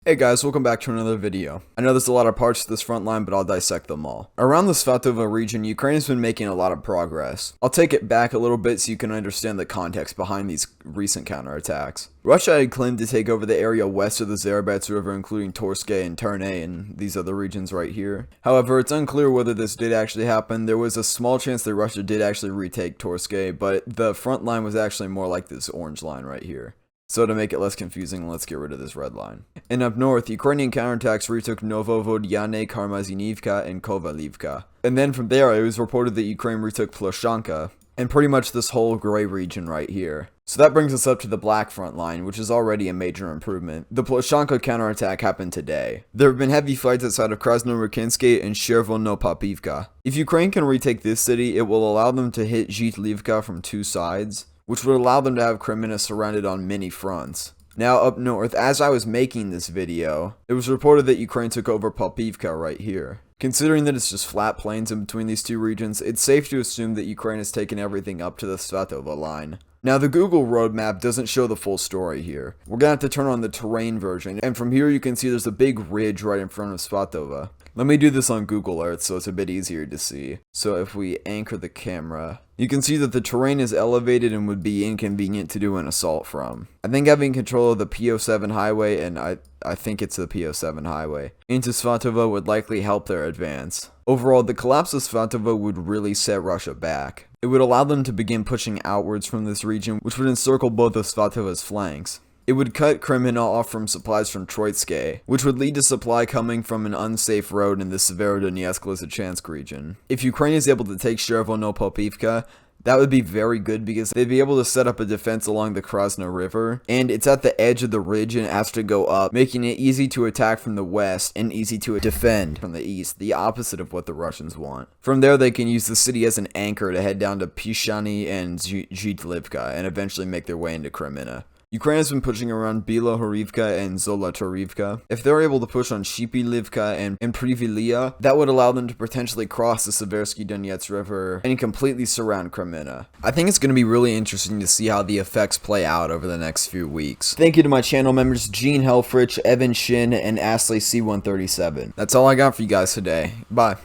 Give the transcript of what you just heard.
Hey guys, welcome back to another video. I know there's a lot of parts to this front line, but I'll dissect them all. Around the Svatove region, Ukraine has been making a lot of progress. I'll take it back a little bit so you can understand the context behind these recent counterattacks. Russia had claimed to take over the area west of the Zarabats River, including Torske and Ternay and these other regions right here. However, it's unclear whether this did actually happen. There was a small chance that Russia did actually retake Torske, but the front line was actually more like this orange line right here. So to make it less confusing, let's get rid of this red line. And up north, Ukrainian counterattacks retook Novovodyane, Karmazinivka, and Kovalivka. And then from there, it was reported that Ukraine retook Ploshanka, and pretty much this whole gray region right here. So that brings us up to the black front line, which is already a major improvement. The Ploshanka counterattack happened today. There have been heavy fights outside of Krasnoyarkinsk and Chervonopapivka. If Ukraine can retake this city, it will allow them to hit Zhitlivka from two sides, which would allow them to have Kreminna surrounded on many fronts. Now up north, as I was making this video, it was reported that Ukraine took over Papivka right here. Considering that it's just flat plains in between these two regions, it's safe to assume that Ukraine has taken everything up to the Svatove line. Now the Google roadmap doesn't show the full story here. We're gonna have to turn on the terrain version, and from here you can see there's a big ridge right in front of Svatove. Let me do this on Google Earth so it's a bit easier to see. So if we anchor the camera, you can see that the terrain is elevated and would be inconvenient to do an assault from. I think having control of the PO7 highway, and I think it's the PO7 highway, into Svatove would likely help their advance. Overall, the collapse of Svatove would really set Russia back. It would allow them to begin pushing outwards from this region, which would encircle both of Svatove's flanks. It would cut kreminna off from supplies from Troitske, which would lead to supply coming from an unsafe road in the Severodonetsk-Lysychansk region. If Ukraine is able to take Chervonopapivka, that would be very good because they'd be able to set up a defense along the Krasno River, and it's at the edge of the ridge and it has to go up, making it easy to attack from the west and easy to defend from the east, the opposite of what the Russians want. From there, they can use the city as an anchor to head down to Pishani and Zhitlivka and eventually make their way into Kreminna. Ukraine has been pushing around Bilohorivka and Zolotorivka. If they're able to push on Shipilivka and Privilia, that would allow them to potentially cross the Seversky Donetsk River and completely surround Kreminna. I think it's going to be really interesting to see how the effects play out over the next few weeks. Thank you to my channel members Gene Helfrich, Evan Shin, and Astley C137. That's all I got for you guys today. Bye.